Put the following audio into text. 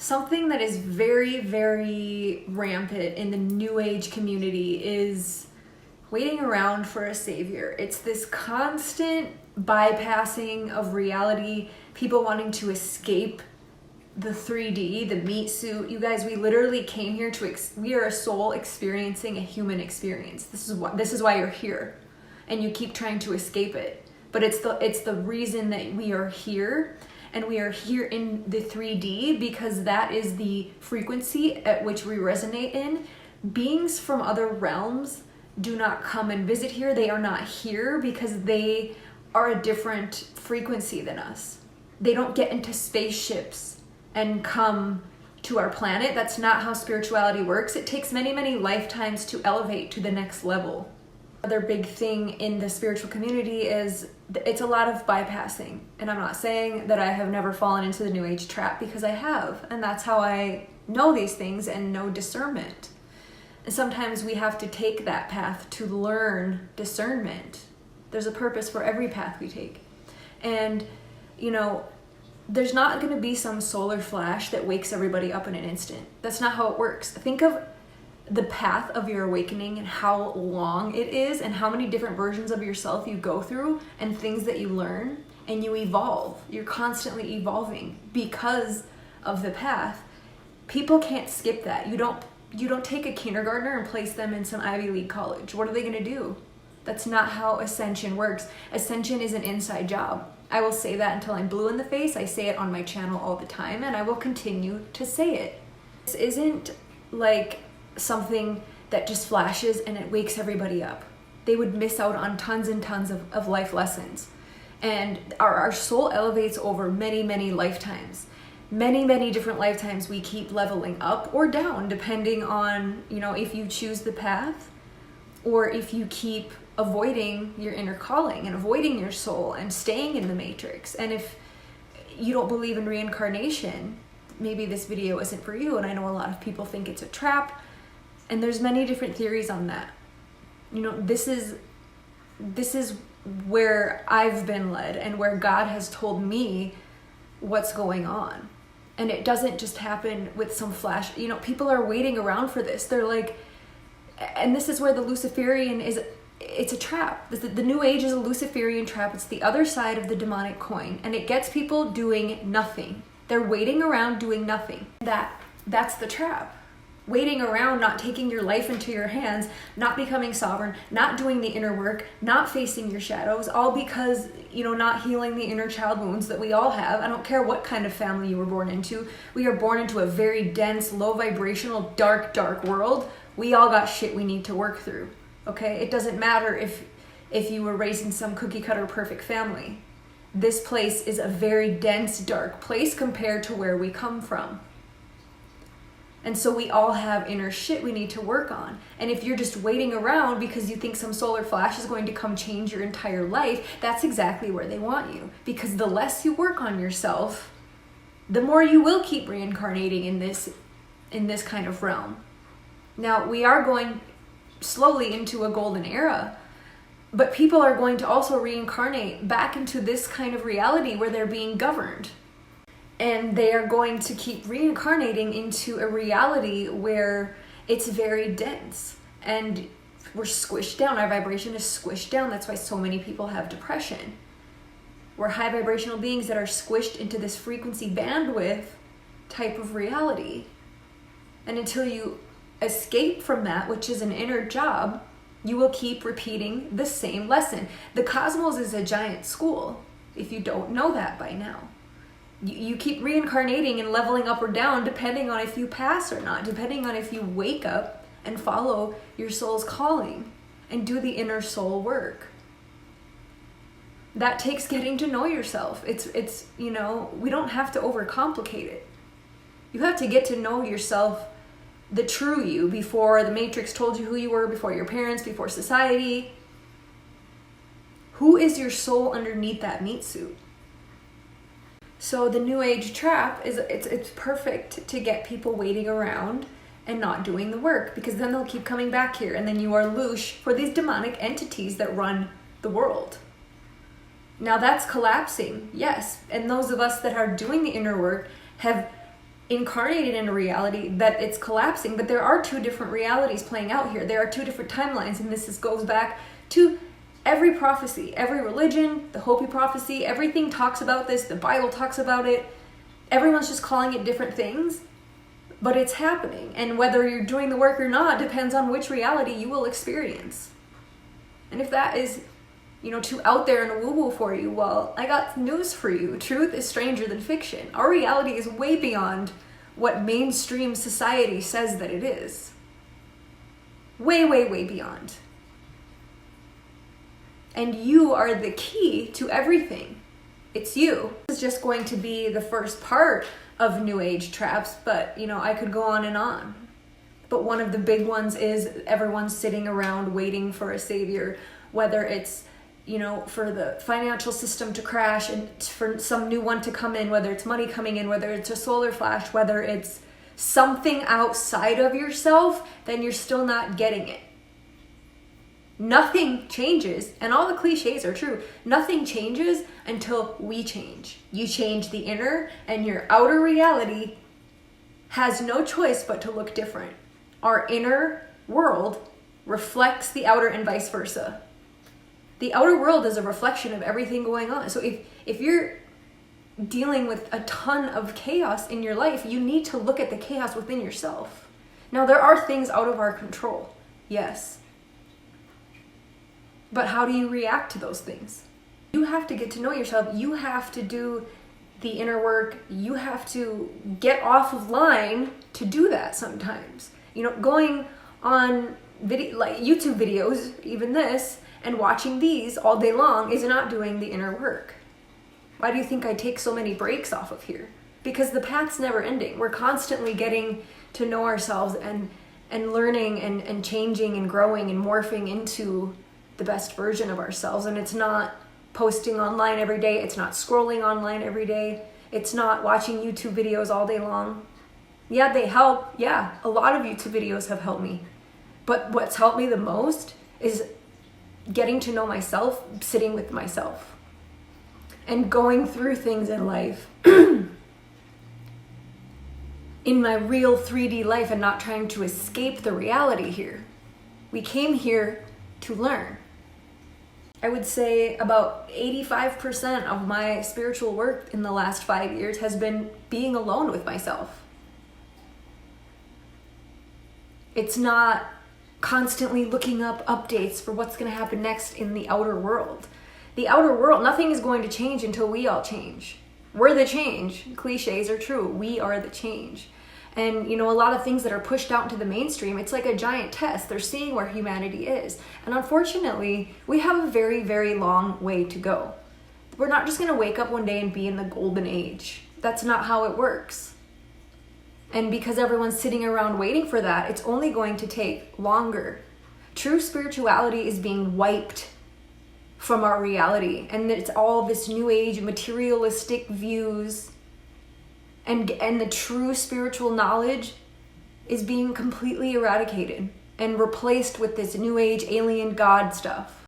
Something that is very, very rampant in the New Age community is waiting around for a savior. It's this constant bypassing of reality, people wanting to escape the 3D, the meat suit. You guys, we literally came here we are a soul experiencing a human experience. This is why you're here, and you keep trying to escape it. But it's the reason that we are here, and we are here in the 3D because that is the frequency at which we resonate in. Beings from other realms do not come and visit here. They are not here because they are a different frequency than us. They don't get into spaceships and come to our planet. That's not how spirituality works. It takes many, many lifetimes to elevate to the next level. Another big thing in the spiritual community is it's a lot of bypassing. And I'm not saying that I have never fallen into the New Age trap, because I have. And that's how I know these things and know discernment. And sometimes we have to take that path to learn discernment. There's a purpose for every path we take. And, there's not going to be some solar flash that wakes everybody up in an instant. That's not how it works. Think of the path of your awakening and how long it is and how many different versions of yourself you go through and things that you learn, and you evolve. You're constantly evolving because of the path. People can't skip that. You don't take a kindergartner and place them in some Ivy League college. What are they going to do? That's not how ascension works. Ascension is an inside job. I will say that until I'm blue in the face. I say it on my channel all the time, and I will continue to say it. This isn't like something that just flashes and it wakes everybody up. They would miss out on tons and tons of life lessons. And our soul elevates over many, many lifetimes. Many, many different lifetimes we keep leveling up or down, depending on, if you choose the path or if you keep avoiding your inner calling and avoiding your soul and staying in the matrix. And if you don't believe in reincarnation, maybe this video isn't for you. And I know a lot of people think it's a trap, and there's many different theories on that. This is where I've been led and where God has told me what's going on. And it doesn't just happen with some flash. People are waiting around for this. They're like, and this is where the Luciferian is. It's a trap. The New Age is a Luciferian trap. It's the other side of the demonic coin, and it gets people doing nothing. They're waiting around doing nothing. That's the trap. Waiting around, not taking your life into your hands, not becoming sovereign, not doing the inner work, not facing your shadows, all because, not healing the inner child wounds that we all have. I don't care what kind of family you were born into. We are born into a very dense, low vibrational, dark, dark world. We all got shit we need to work through. Okay? It doesn't matter if you were raised in some cookie cutter perfect family. This place is a very dense, dark place compared to where we come from. And so we all have inner shit we need to work on. And if you're just waiting around because you think some solar flash is going to come change your entire life, that's exactly where they want you. Because the less you work on yourself, the more you will keep reincarnating in this kind of realm. Now, we are going slowly into a golden era, but people are going to also reincarnate back into this kind of reality where they're being governed. And they are going to keep reincarnating into a reality where it's very dense and we're squished down. Our vibration is squished down. That's why so many people have depression. We're high vibrational beings that are squished into this frequency bandwidth type of reality. And until you escape from that, which is an inner job, you will keep repeating the same lesson. The cosmos is a giant school, if you don't know that by now. You keep reincarnating and leveling up or down depending on if you pass or not, depending on if you wake up and follow your soul's calling and do the inner soul work. That takes getting to know yourself. It's we don't have to overcomplicate it. You have to get to know yourself, the true you, before the Matrix told you who you were, before your parents, before society. Who is your soul underneath that meat suit? So the New Age trap is it's perfect to get people waiting around and not doing the work, because then they'll keep coming back here, and then you are loosh for these demonic entities that run the world. Now that's collapsing, yes, and those of us that are doing the inner work have incarnated in a reality that it's collapsing, but there are two different realities playing out here. There are two different timelines, and goes back to every prophecy, every religion, the Hopi prophecy, everything talks about this, the Bible talks about it. Everyone's just calling it different things, but it's happening. And whether you're doing the work or not depends on which reality you will experience. And if that is, too out there and woo-woo for you, well, I got news for you. Truth is stranger than fiction. Our reality is way beyond what mainstream society says that it is. Way, way, way beyond. And you are the key to everything. It's you. This is just going to be the first part of New Age traps, but, I could go on and on. But one of the big ones is everyone's sitting around waiting for a savior, whether it's for the financial system to crash and for some new one to come in, whether it's money coming in, whether it's a solar flash, whether it's something outside of yourself, then you're still not getting it. Nothing changes, and all the cliches are true. Nothing changes until we change. You change the inner, and your outer reality has no choice but to look different. Our inner world reflects the outer and vice versa. The outer world is a reflection of everything going on. So if you're dealing with a ton of chaos in your life, you need to look at the chaos within yourself. Now, there are things out of our control, yes. But how do you react to those things? You have to get to know yourself. You have to do the inner work. You have to get off of line to do that sometimes. Going on video, like YouTube videos, even this, and watching these all day long is not doing the inner work. Why do you think I take so many breaks off of here? Because the path's never ending. We're constantly getting to know ourselves and learning and changing and growing and morphing into the best version of ourselves. And it's not posting online every day. It's not scrolling online every day. It's not watching YouTube videos all day long. Yeah, they help. Yeah, a lot of YouTube videos have helped me. But what's helped me the most is getting to know myself, sitting with myself, and going through things in life in my real 3D life and not trying to escape the reality here. We came here to learn. I would say about 85% of my spiritual work in the last 5 years has been being alone with myself. It's not constantly looking up updates for what's going to happen next in the outer world. The outer world, nothing is going to change until we all change. We're the change. Cliches are true. We are the change. And, a lot of things that are pushed out into the mainstream, it's like a giant test. They're seeing where humanity is. And unfortunately, we have a very, very long way to go. We're not just going to wake up one day and be in the golden age. That's not how it works. And because everyone's sitting around waiting for that, it's only going to take longer. True spirituality is being wiped from our reality. And it's all this new age materialistic views. And the true spiritual knowledge is being completely eradicated and replaced with this new age alien god stuff.